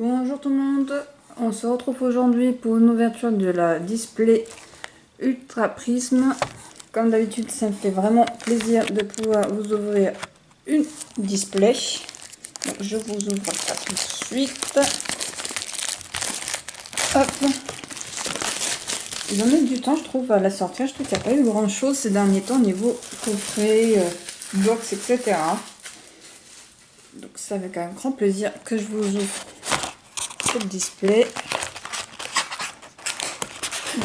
Bonjour tout le monde, on se retrouve aujourd'hui pour une ouverture de la display Ultra Prism. Comme d'habitude, ça me fait vraiment plaisir de pouvoir vous ouvrir une display. Donc, je vous ouvre ça tout de suite. Hop. Ils en mettent du temps, je trouve, à la sortir. Je trouve qu'il n'y a pas eu grand chose ces derniers temps au niveau coffret, box, etc. Donc ça avec un grand plaisir que je vous ouvre cette display.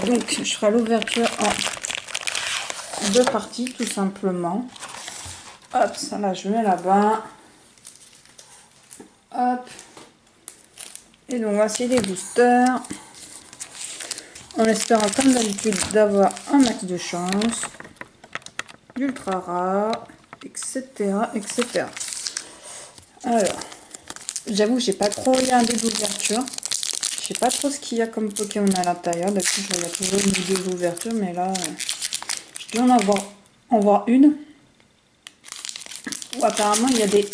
Donc je ferai l'ouverture en deux parties tout simplement. Hop, ça là je mets là-bas. Hop. Et donc voici les boosters. En espérant comme d'habitude d'avoir un max de chance. D'ultra rare, etc. etc. Alors, j'avoue j'ai pas trop regardé d'ouverture. Je sais pas trop ce qu'il y a comme Pokémon à l'intérieur. D'habitude je regarde toujours une ou deux ouvertures, mais là je dois en voir une. Où apparemment il y a des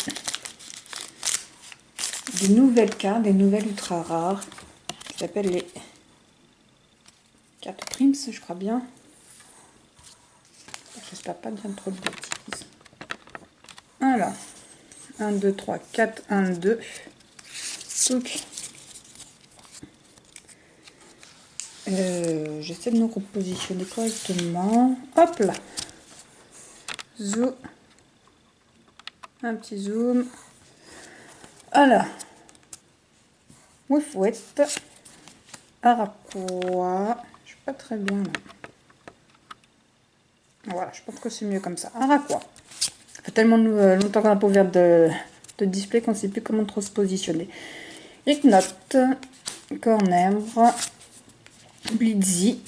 nouvelles cartes, des nouvelles ultra rares qui s'appellent les cartes Prims, je crois bien. J'espère pas dire trop de bêtises. Voilà. 1, 2, 3, 4, 1, 2. Donc, j'essaie de nous repositionner correctement. Hop là. Zoom. Un petit zoom. Voilà. Woufouette. Araquois. Je suis pas très bien là. Voilà, je pense que c'est mieux comme ça. Araquois. Ça fait tellement longtemps qu'on n'a pas ouvert de display qu'on ne sait plus comment trop se positionner. Ignote, Cornembre, Blitzy,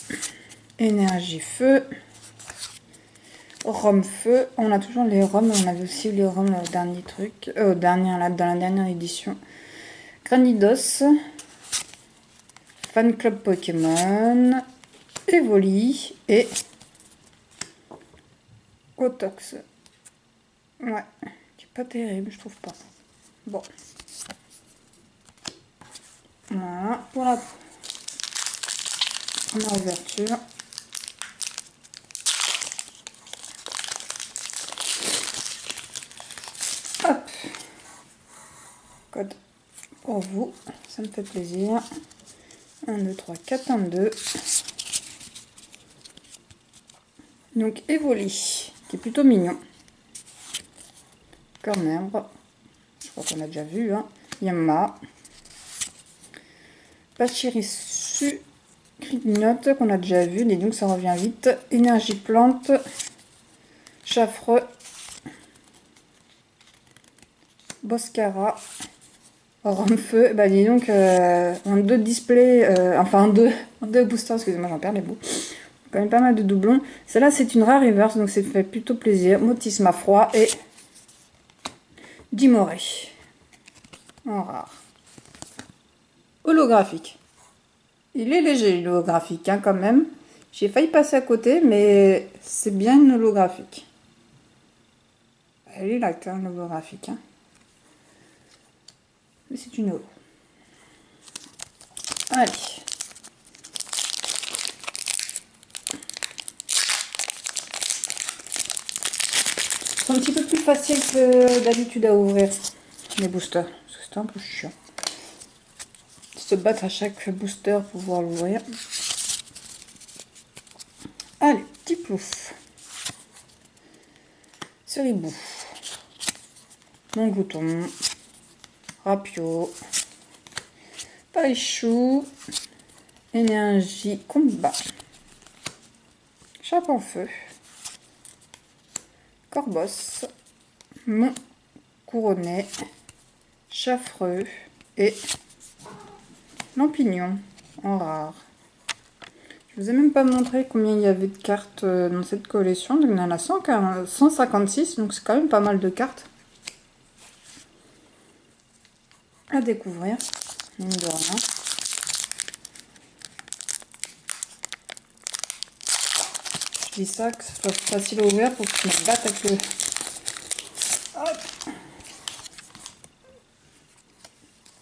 Énergie Feu, Rome Feu. On a toujours les Roms, on avait aussi les Roms au dernier truc, dans la dernière édition. Granidos, Fan Club Pokémon, Evoli et Otox. Ouais, c'est pas terrible, je trouve pas. Bon. Voilà, pour la première ouverture. Hop. Code pour vous, ça me fait plaisir. 1, 2, 3, 4, 1, 2. Donc Evoli, qui est plutôt mignon. Cornembre, je crois qu'on a déjà vu. Hein. Yamma. Pachirisu, Grignote, qu'on a déjà vu. Et donc ça revient vite. Énergie Plante. Chaffreux. Boscara. Rome-feu. Bah dis donc, en deux displays, enfin en deux boosters, excusez-moi, j'en perds les bouts. Quand même pas mal de doublons. Celle-là, c'est une rare reverse, donc ça fait plutôt plaisir. Motisma froid et Dimoré. En rare. Holographique. Il est léger, l'holographique, hein, quand même. J'ai failli passer à côté, mais c'est bien une holographique. Elle est là, hein, l'holographique. Hein. Mais c'est une holo. Allez. C'est un petit peu plus facile que d'habitude à ouvrir les boosters. Parce que c'est un peu chiant. Se battre à chaque booster pour pouvoir l'ouvrir. Allez, petit plouf. Seribou. Montglouton. Rapio. Parichou. Énergie combat. Chape en feu. Corbos. Mont couronné. Chaffreux. Et Lampignon en rare. Je vous ai même pas montré combien il y avait de cartes dans cette collection. Donc il y en a 156, donc c'est quand même pas mal de cartes à découvrir. Mine de rien. Je dis ça que ce soit facile à ouvrir pour que je me batte avec le... Hop.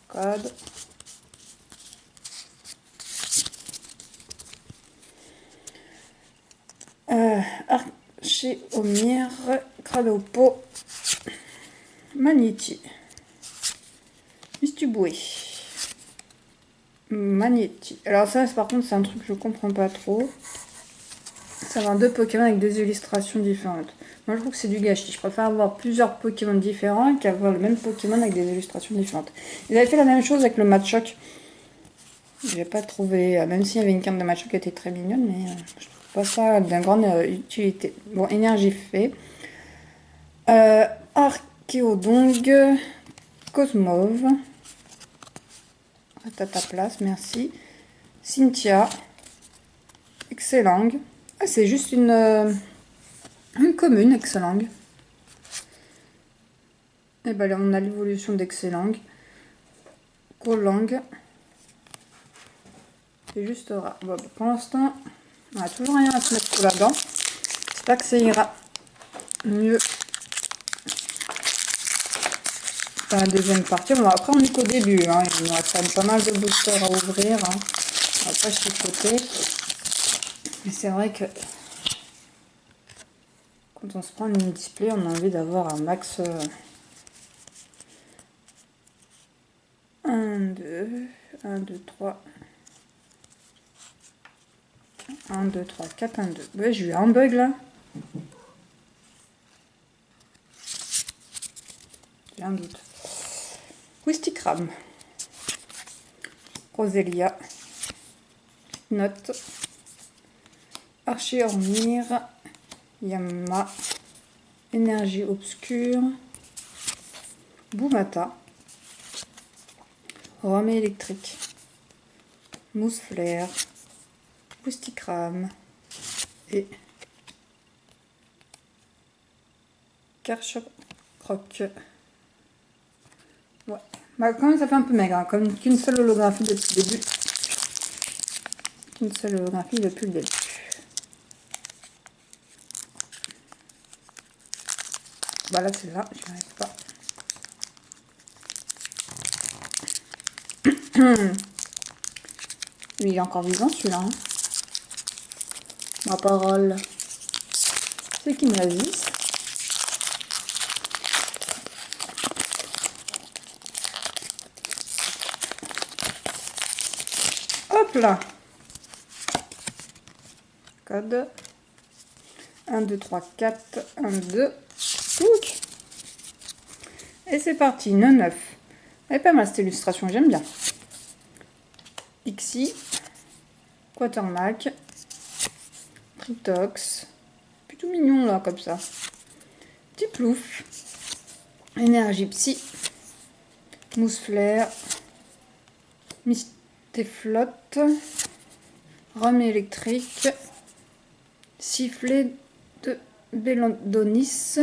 Code. Archéomir, Cralopo, Magnéti, Mistuboué, Magnéti. Alors ça, par contre, c'est un truc que je comprends pas trop. Ça va avoir 2 Pokémon avec 2 illustrations différentes. Moi, je trouve que c'est du gâchis. Je préfère avoir plusieurs Pokémon différents qu'avoir le même Pokémon avec des illustrations différentes. Ils avaient fait la même chose avec le Machoke. J'ai pas trouvé, même s'il y avait une carte de Machoke qui était très mignonne, mais je trouve pas ça d'une grande utilité. Bon, énergie fait. Archéodong, Cosmove. Reste à ta place, merci. Cynthia, Excellang. Ah, c'est juste une commune, Excellang. Et ben là, on a l'évolution d'Excellang. Grolang. C'est juste rare. Bon, pour l'instant, on n'a toujours rien à se mettre sous la dent. J'espère que ça ira mieux dans la deuxième partie. Bon, après, on est qu'au début. Hein. Il nous reste quand même pas mal de boosters à ouvrir. Hein. On va pas chipoter. Mais c'est vrai que quand on se prend une display, on a envie d'avoir un max. 1, 2, 1, 2, 3. 1, 2, 3, 4, 1, 2. Ouais, j'ai eu un bug là. J'ai un doute. Wistikram. Roselia. Note. Archéormir. Yamma. Énergie obscure. Boumata. Rame électrique. Mousse flair. Wistikram. Et Karchok. Ouais. Bah, quand même, ça fait un peu maigre, hein, comme qu'une seule holographie depuis le début. Qu'une seule holographie depuis le début. Bah là, c'est là, je n'y arrive pas. Lui, il est encore vivant, celui-là. Hein. Ma parole. C'est qui me résiste. Hop là. Code. 1, 2, 3, 4. 1, 2. Touc. Et c'est parti. 9. Elle est pas mal cette illustration, j'aime bien. Pixie. Quatermack. Tritox. Plutôt mignon là, comme ça. Petit plouf. Énergie psy. Mousse flair. Mistéflotte. Rhum électrique. Sifflet de Bélodonis.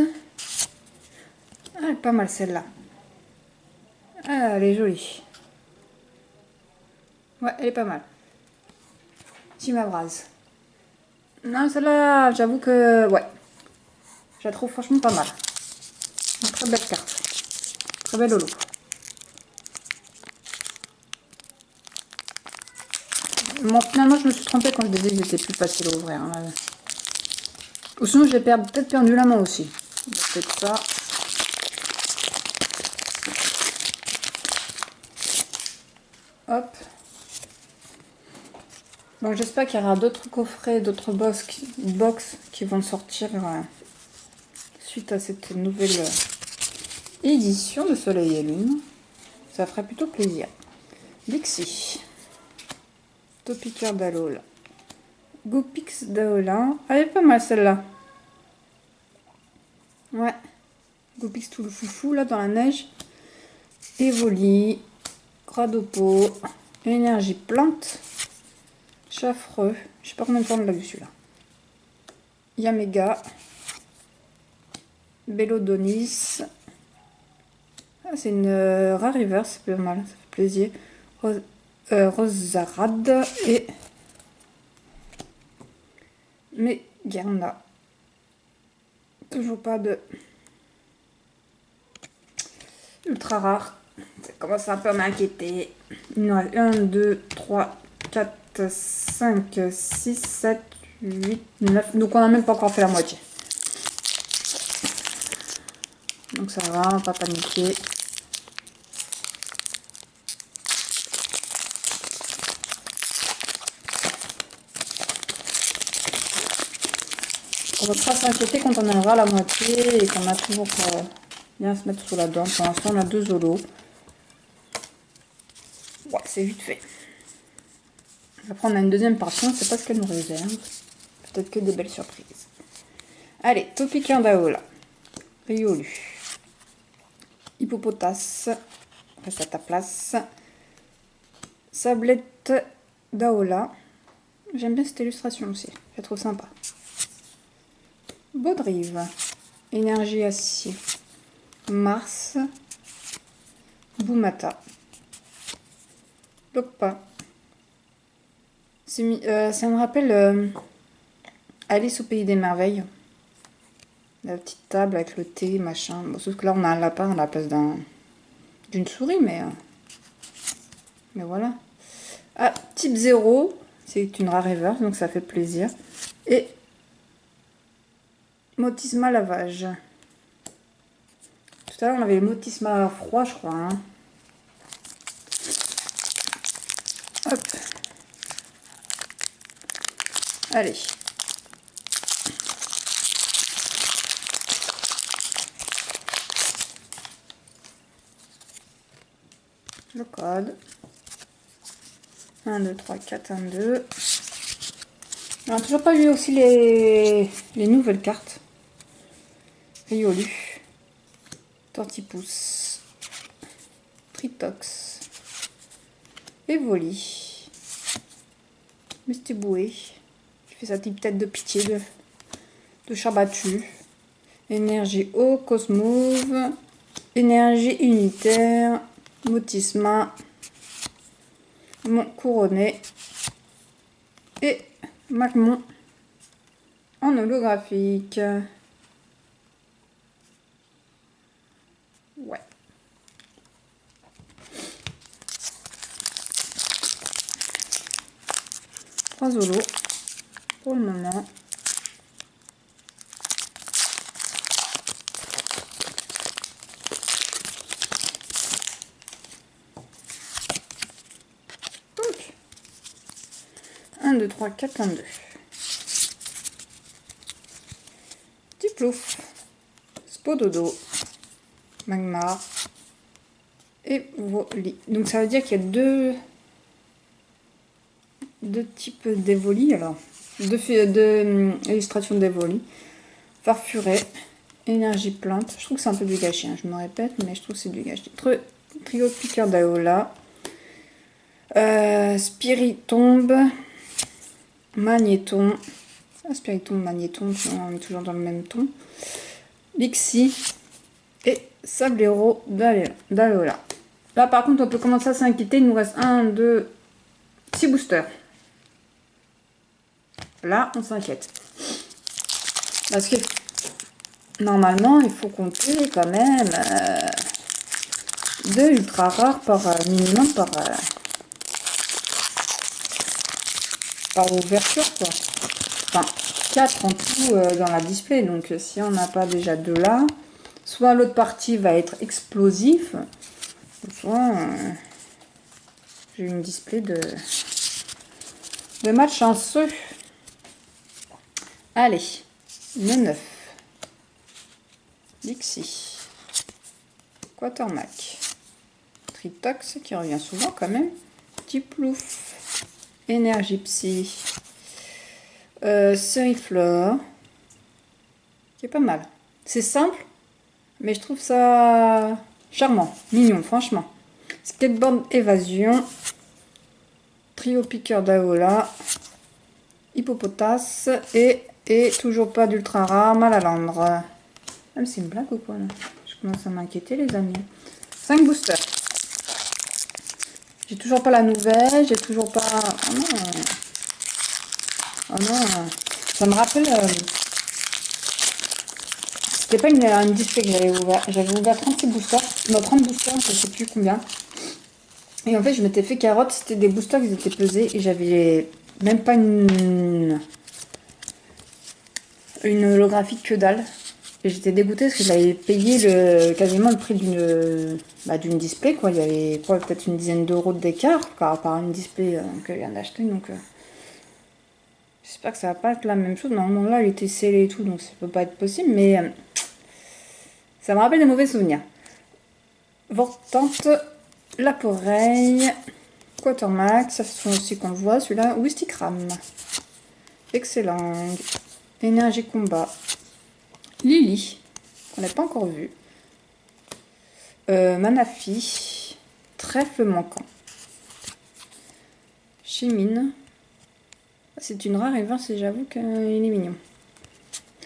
Ah, elle est pas mal celle-là. Ah, elle est jolie. Ouais, elle est pas mal. Timabraz. Non, celle-là, j'avoue que... Ouais. Je la trouve franchement pas mal. Une très belle carte. Très belle holo. Bon, finalement, je me suis trompée quand je disais que c'était plus facile à ouvrir. Hein. Ou sinon, j'ai peut-être perdu la main aussi. Peut-être ça. Hop. Donc, j'espère qu'il y aura d'autres coffrets, d'autres box qui vont sortir suite à cette nouvelle édition de Soleil et Lune. Ça ferait plutôt plaisir. Dixie. Topiqueur d'Alola. Gopix d'Aola. Elle est pas mal celle-là. Ouais. Gopix tout le foufou là dans la neige. Evoli. Cradopo. Énergie plante. Chaffreux. Je sais pas combien de temps on l'a vu celui-là. Yamega. Bélodonis. Ah, c'est une rare reverse, c'est pas mal, ça fait plaisir. Rosarade et Megarna. Toujours pas de ultra rare. Ça commence un peu à m'inquiéter. Il nous reste 1, 2, 3, 4, 5, 6, 7, 8, 9. Donc on n'a même pas encore fait la moitié. Donc ça va, on va pas paniquer. On va pas s'inquiéter quand on arrivera à la moitié et qu'on a toujours bien se mettre sous la dent. Pour l'instant, on a 2 zolos. Ouais, c'est vite fait. Après, on a une deuxième partie, on ne sait pas ce qu'elle nous réserve. Peut-être que des belles surprises. Allez, Topiqueur d'Aola. Riolu. Hippopotas. Reste à ta place. Sablette d'Aola. J'aime bien cette illustration aussi. Je la trouve sympa. Baudrive. Énergie acier. Mars. Boumata. Lokpa. Ça me rappelle Alice au pays des merveilles. La petite table avec le thé, machin. Bon, sauf que là, on a un lapin à la place d'une souris, mais voilà. Ah, type 0, c'est une rare ever, donc ça fait plaisir. Et Motisma lavage. Tout à l'heure, on avait le Motisma froid, je crois. Hein. Hop. Allez. Le code. 1, 2, 3, 4, 1, 2. On n'a toujours pas vu aussi les nouvelles cartes. Riolu. Tortipousse. Tritox. Evoli. Mestiboué. Qui fait sa petite tête de pitié de chat battu. Énergie eau, Cosmove. Énergie unitaire. Motisma. Mon couronné. Et Macmon en holographique. Ouais. Trois zolos pour le moment. Donc 1, 2, 3, 4, 1, 2. Plouf, Spododo, Magmar et Voli. Donc ça veut dire qu'il y a deux types d'Evoli, alors deux illustrations d'Evoli. Farfuret, énergie plante. Je trouve que c'est un peu du gâchis, hein, je me répète, mais je trouve que c'est du gâchis. Trio piqueur d'Aola, Spiritombe, Magnéton. Spiriton, Magnéton, on est toujours dans le même ton. Lixie et Sablero d'Alola. Là, par contre, on peut commencer à s'inquiéter. Il nous reste 1, 2, 6 boosters. Là, on s'inquiète. Parce que normalement, il faut compter quand même 2 ultra rares par minimum par ouverture, quoi. Enfin, 4 en tout dans la display. Donc, si on n'a pas déjà 2 là, soit l'autre partie va être explosif, soit j'ai une display de match chanceux. Allez, le 9. Lixie. Quatermac. Tritox, qui revient souvent quand même. Petit plouf. Énergie psy. Seriflore, qui est pas mal. C'est simple, mais je trouve ça charmant, mignon, franchement. Skateboard évasion, trio piqueur d'Aola, hippopotas et toujours pas d'ultra rare, Malalandre. Ah, mais c'est une blague ou quoi là? Je commence à m'inquiéter, les amis. 5 boosters. J'ai toujours pas la nouvelle, j'ai toujours pas. Oh non. Oh non, ça me rappelle. C'était pas une display que j'avais ouvert. J'avais ouvert 36 boosters. Non, 30 boosters, je sais plus combien. Et en fait, je m'étais fait carotte. C'était des boosters qui étaient pesés. Et j'avais même pas une une holographique que dalle. Et j'étais dégoûtée parce que j'avais payé quasiment le prix d'une display, quoi. Il y avait peut-être une dizaine d'euros d'écart par rapport à une display que je viens d'acheter. Donc j'espère que ça va pas être la même chose. Normalement là, il était scellé et tout, donc ça peut pas être possible. Mais ça me rappelle des mauvais souvenirs. Vortante, Laporeille, Quatermax, ça ce sont aussi qu'on le voit. Celui-là, Wistikram. Excellent. Énergie combat. Lily, qu'on n'a pas encore vu. Manafi. Trèfle manquant. Chimine. C'est une rare reverse et j'avoue qu'il est mignon.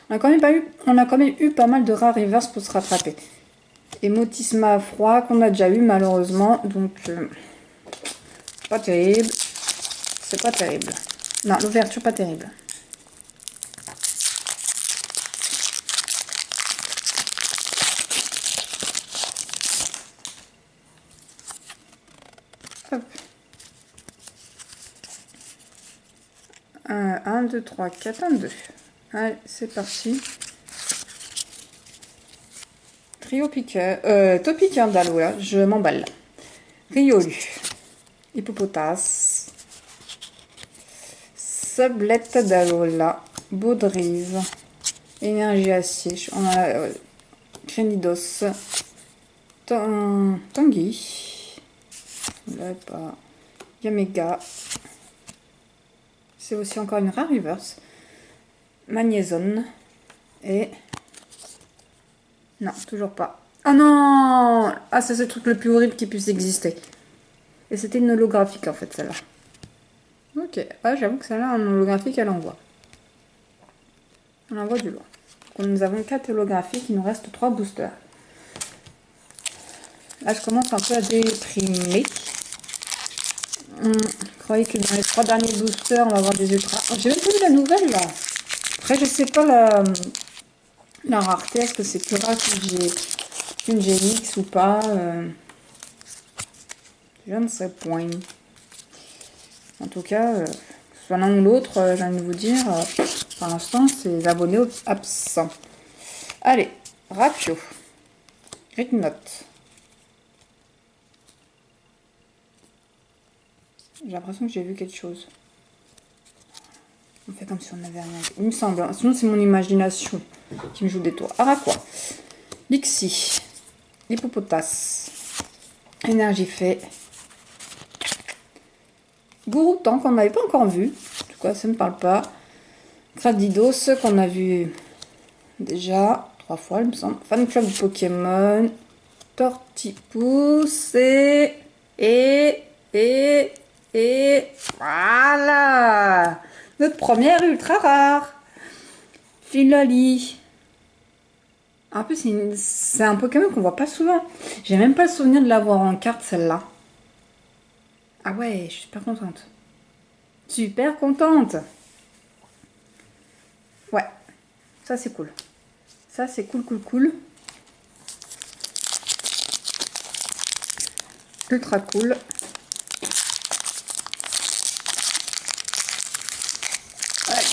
On a quand même eu pas mal de rares reverse pour se rattraper. Et Motisma à froid qu'on a déjà eu malheureusement. Donc, pas terrible. C'est pas terrible. Non, l'ouverture pas terrible. Hop. 1, 2, 3, 4, 1, 2. Allez, c'est parti. Trio piqueur. Topiqueur d'Aloe, je m'emballe. Riolu. Hippopotas. Sablette d'Alola. Baudrive. Énergie acier. On a Crenidos. Tanguy. Là, pas. Yamega. C'est aussi encore une rare reverse. Magnézone. Et... non, toujours pas. Ah non! Ah, c'est le truc le plus horrible qui puisse exister. Et c'était une holographique en fait, celle-là. Ok. Ah, j'avoue que celle-là, en holographique, elle envoie. Elle envoie du loin. Donc, nous avons 4 holographiques, il nous reste 3 boosters. Là, je commence un peu à déprimer. Je croyais que dans les 3 derniers boosters, on va avoir des ultras. Oh, j'ai même pas vu la nouvelle là. Après, je sais pas la rareté. Est-ce que c'est plus rare qu'une GX ou pas je ne sais point. En tout cas, soit l'un ou l'autre, j'ai envie de vous dire, pour l'instant, c'est les abonnés absents. Allez, Rapio. Note. J'ai l'impression que j'ai vu quelque chose. On fait comme si on n'avait rien vu. Il me semble. Hein. Sinon, c'est mon imagination qui me joue des tours. Araquois. Lixi. Hippopotas. Énergie fait. Gouroutan qu'on n'avait pas encore vu. En tout cas, ça ne me parle pas. Gradidos qu'on a vu déjà 3 fois, il me semble. Fan club Pokémon. Tortipousse et voilà notre première ultra rare. Filali. En plus, c'est un Pokémon qu'on voit pas souvent. J'ai même pas le souvenir de l'avoir en carte, celle-là. Ah ouais, je suis super contente. Super contente. Ouais, ça c'est cool. Ça c'est cool. Ultra cool. Ouais,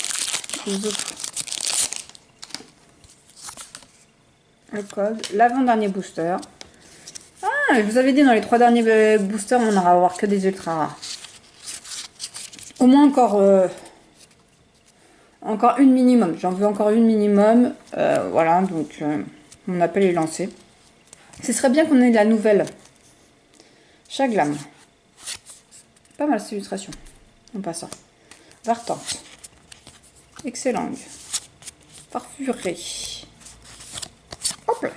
le code, l'avant-dernier booster. Ah, je vous avais dit dans les 3 derniers boosters, on n'aura à avoir que des ultra rares. Au moins encore une minimum. J'en veux encore une minimum. Voilà, donc mon appel est lancé. Ce serait bien qu'on ait de la nouvelle. Chaglam. Pas mal cette illustration. En passant. Vartante. Excellent. Farfuré. Hop là.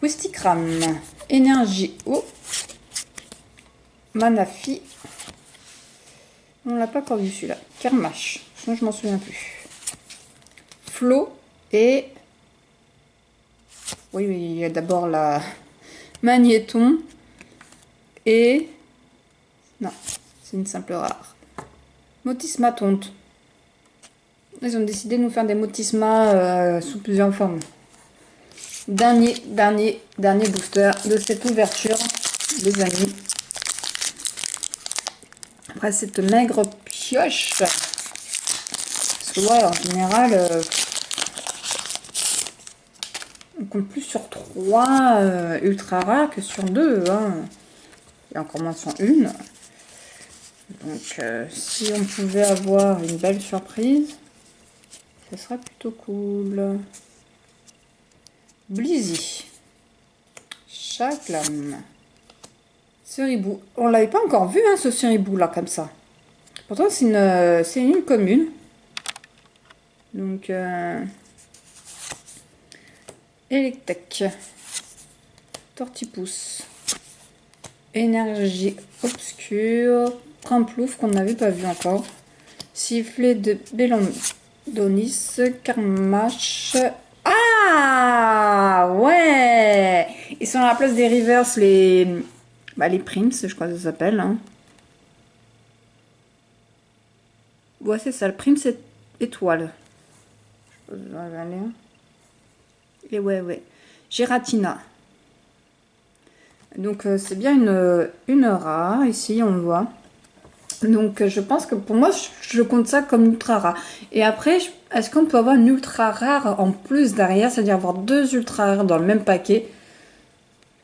Wistikram. Énergie eau. Manafi. On l'a pas encore vu celui-là. Kermash. Sinon je m'en souviens plus. Flo et... oui, il y a d'abord la Magnéton. Et... non, c'est une simple rare. Motisma tonte. Ils ont décidé de nous faire des Motisma sous plusieurs formes. Dernier booster de cette ouverture, les amis. Après cette maigre pioche. Parce que ouais, en général, compte plus sur 3 ultra rares que sur 2. Hein. Et encore moins sur une. Donc, si on pouvait avoir une belle surprise, ce serait plutôt cool. Blizzy. Chaclam. Ceribou. On l'avait pas encore vu, hein, ce Ceribou là, comme ça. Pourtant, c'est une île commune. Donc, Electek. Tortipousse. Énergie obscure. Primplouf qu'on n'avait pas vu encore. Sifflet de Bélondonis. Karmash. Ah ouais. Ils sont à la place des Rivers, les Prims, je crois que ça s'appelle. Hein. Ouais, c'est ça, le Prims étoile. Je sais pas, aller. Et ouais. Giratina. Donc c'est bien une rare, ici on le voit. Donc je pense que pour moi, je compte ça comme ultra rare. Et après, est-ce qu'on peut avoir une ultra rare en plus derrière, c'est-à-dire avoir 2 ultra rares dans le même paquet?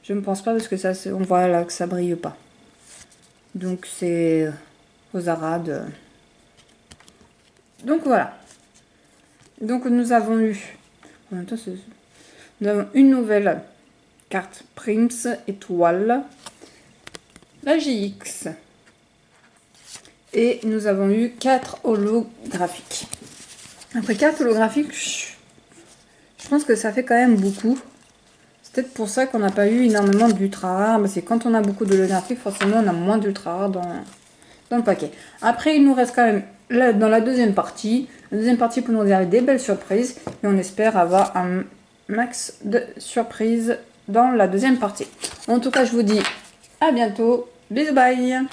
Je ne pense pas parce que ça, on voit là que ça brille pas. Donc c'est Rosarade. Donc voilà. Donc nous avons eu, en même temps, nous avons une nouvelle carte Prims étoile, la GX. Et nous avons eu 4 holographiques. Après 4 holographiques, je pense que ça fait quand même beaucoup. C'est peut-être pour ça qu'on n'a pas eu énormément d'ultra rares. C'est quand on a beaucoup d'holographiques, forcément on a moins d'ultra rares dans le paquet. Après, il nous reste quand même dans la deuxième partie. La deuxième partie pour nous réserver des belles surprises. Et on espère avoir un max de surprises dans la deuxième partie. En tout cas, je vous dis à bientôt. Bisous, bye!